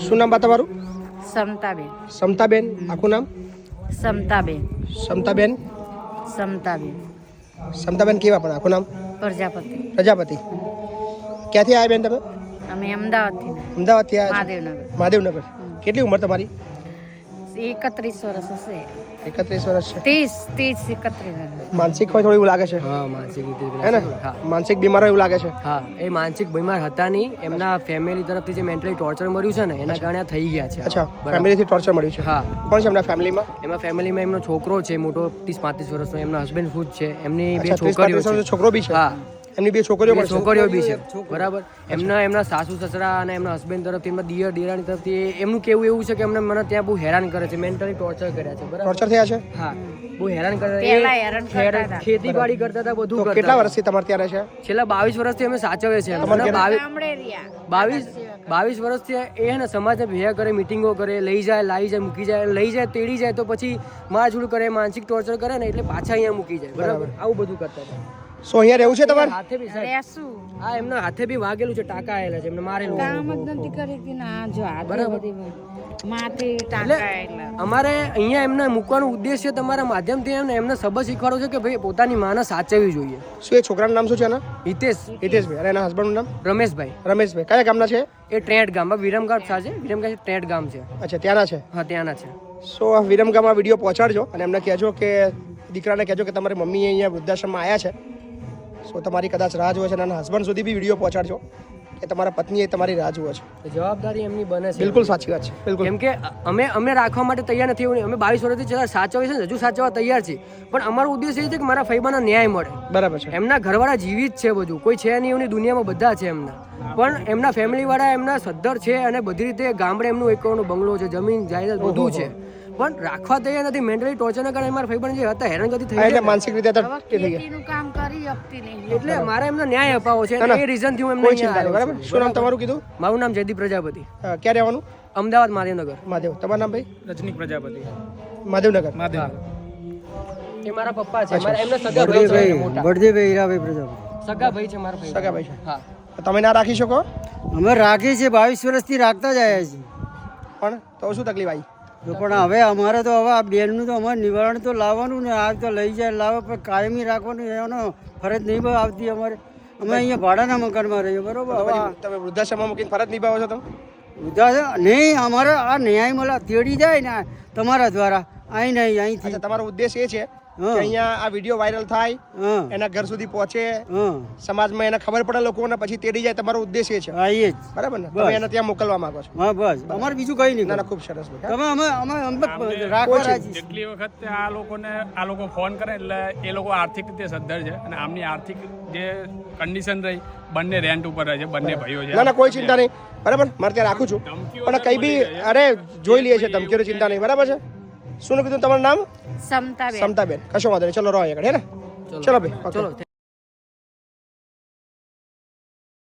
શું નામ બા તમારું? સમતાબેન. સમતાબેન. આખું નામ? સમતાબેન. સમતાબેન. સમતાબેન. સમતાબેન કેવા પણ આખું નામ? પ્રજાપતિ. પ્રજાપતિ. ક્યાંથી આવ્યા બેન તમે? અમે અમદાવાદથી. અમદાવાદથી આવ્યા? મહાદેવનગર. મહાદેવનગર. કેટલી ઉંમર તમારી? 31 વર્ષ હશે. 31 વર્ષ છે. 30 31. માનસિક હોય થોડું એવું લાગે છે. હા, માનસિક હે ને? માનસિક બીમાર હોય એવું લાગે છે. હા, એ માનસિક બીમાર હતા નહીં, એમના ફેમિલી તરફથી જે મેન્ટલી ટોર્ચર મળ્યું છે ને એના કારણે થઈ ગયા છે. અચ્છા, ફેમિલીથી ટોર્ચર મળ્યું છે. હા. કોણ છે એમના ફેમિલીમાં? એમાં ફેમિલીમાં એમનો છોકરો છે મોટો 30-35 વર્ષનો, એમના હસબન્ડ ખુદ છે, એમની બે અચ્છા, 30-35 છોકરીઓ વર્ષનો છે. છોકરો બી છે. હા, એમની બે છોકરીઓ પણ છે. છોકરીઓ બી છે. બરાબર. એમના સાસુ સસરા અને એમના હસબન્ડ તરફથી, એમના દિયર દિરાણી તરફથી એમનું કેવું એવું છે કે એમને મને ત્યાં બહુ હેરાન કરે છે, મેન્ટલી ટોર્ચર કર્યા છે. બરાબર. ટોર્ચર થયા છે? હા, બહુ હેરાન કરે પહેલા હેરાન કરતા હતા. ખેતીવાડી કરતા હતા, બધું તો કરતા કેટલા હતા. વર્ષથી તમારે ત્યાં રહે છે? છેલ્લા 22 વર્ષથી અમે સાચવે છે. તમારે ઘરે? ગામડે રહ્યા. 22 વર્ષથી એ ને સમાજને ભેગા કરે, મિટિંગો કરે, લઈ જાય, લાવી જાય, મૂકી જાય, લઈ જાય, તેડી જાય તો પછી મારઝૂડ કરે, માનસિક ટોર્ચર કરે ને એટલે પાછા અહીંયા મૂકી જાય. બરાબર. આવું બધું કરતા હતા. સો અહીંયા રહેવું છે તમારે? હાથે બી સાહેબ, રહેશું. હા, એમના હાથે બી વાગેલું છે, ટાંકા આયેલા છે, એમને મારેલું છે. કામ જ નથી કરી હતી ને આ જો આ બરાબર. બધી માથે એટલે ટાંકાયેલા. અમારે અહીંયા એમને મૂકવાનો ઉદ્દેશ્ય તમારા માધ્યમથી એમને સબક શીખવાડો છે કે ભાઈ પોતાની માને સાચવવી જોઈએ. શું એ છોકરાનું નામ શું છે એના? હિતેશ. હિતેશભાઈ. અને એના હસબન્ડનું નામ? રમેશભાઈ. રમેશભાઈ. કયા ગામના છે? એ ટ્રેટ ગામ, વિરમગામ છે. વિરમગામ ટ્રેટ ગામ છે. અચ્છા, ત્યાંના છે. હા, ત્યાંના છે. સો વિરમગામમાં વિડીયો પહોંચાડજો અને એમને કહેજો કે દીકરાને કહેજો કે તમારી મમ્મી અહીંયા વૃદ્ધાશ્રમમાં આવ્યા છે. સો તમારી કદાચ રાહ જુએ છે અને એના હસબન્ડ સુધી બી વિડીયો પહોંચાડજો કે તમારા પત્નીએ તમારી રાહ જુએ છે. તો જવાબદારી એમની બને છે. બિલકુલ સાચી વાત છે. બિલકુલ. કેમ કે અમે રાખવા માટે તૈયાર નથી. અમે 22 વર્ષથી છેલ્લા સાચવીએ છે ને, હજુ સાચવવા તૈયાર છીએ, પણ અમારો ઉદ્દેશ એ છે કે મારા ફૈબાનો ન્યાય મળે. બરાબર છે. એમના ઘરવાળા જીવિત છે, બધું કોઈ છે નહીં એમની દુનિયામાં, બધા છે એમના, પણ એમના ફેમિલીવાળા એમના સદ્ધર છે અને બધી રીતે ગામડે એમનું એકરનો બંગલો છે, જમીન જાયદાદ બધું છે, પણ રાખવા તૈયાર નથી. મેન્ટલી ટોર્ચરના કારણે મારા ફૈબાને જે હતા હેરાનગતિ થઈ એટલે જાય, માનસિક રીતે હવે થઈ ગયા. ખેતીનું કામ કરી આપતી નહીં. એટલે મારે એમને ન્યાય અપાવો છે. એ રીઝન થી હું એમને કોઈ અહીંયા ચિંતા નહીં. આવ્યો બરાબર. છું. શું નામ તમારું કીધું? મારું નામ જયદીપ પ્રજાપતિ. ક્યાં રહેવાનું? અમદાવાદ મહાદેવનગર. મહાદેવ. તમારું નામ ભાઈ? રજનીક પ્રજાપતિ. મહાદેવનગર. હા. એ મારા પપ્પા છે. મારા એમને સગા ભાઈ છે મોટા. બળદેવભાઈ હીરાભાઈ પ્રજાપતિ. સગા ભાઈ છે મારા ભાઈ. સગા ભાઈ છે. હા. તમે ના રાખી શકો અમે રાખીએ છીએ, 22 વર્ષથી રાખતા જ આવ્યા છીએ. પણ તો શું તકલીફ આવી? તો પણ હવે અમારે તો હવે આ બેનનું તો અમારે નિવારણ તો લાવવાનું ને, આ તો લઈ જાય લાવે પણ કાયમી રાખવાનું એનો ફરજ નહીં આવતી અમારે. અમે અહીંયા ભાડાના મકાનમાં રહીએ. બરોબર. હવે તમે વૃદ્ધાશ્રમમાં મૂકીને ફરજ નિભાવો છો તમે? નહીં, અમારે આ ન્યાય મળે તેડી જાય ને તમારા દ્વારા અહીં નહીં અહીંથી. અચ્છા, તમારો ઉદ્દેશ એ છે કે હા. અહીંયા આ વિડીયો વાયરલ થાય, હા એના ઘર સુધી પહોંચે, હા સમાજમાં એને ખબર પડે લોકોને, પછી તેડી જાય. તમારો ઉદ્દેશ એ છે, આવીએ જ. બરાબર ને? બસ. તમે એને ત્યાં મોકલવા માંગો છો. હા બસ, અમારે બીજું કંઈ નહીં. ના ના, ખૂબ સરસ ભાઈ. તમે અમે રાખવા રાજી. જેટલી વખત આ લોકો ફોન કરે એટલે એ લોકો આર્થિક રીતે સદ્ધર છે અને આમની આર્થિક જે કન્ડિશન રહી, બંને રેન્ટ ઉપર રહે છે, બંને ભાઈઓ છે. ના ના, કોઈ ચિંતા નહીં. બરાબર, મારે ત્યાં રાખું છું, પણ કઈ બી અરે જોઈ લઈએ છે. ધમકીઓની ચિંતા નહીં. બરાબર છે. શું કીધું તમારું નામ? સમતાબેન. સમતાબેન. કશો વાંધો નહીં. ચલો રહો અહીંયા આગળ, હે ને? ચલો ભાઈ. ચલો.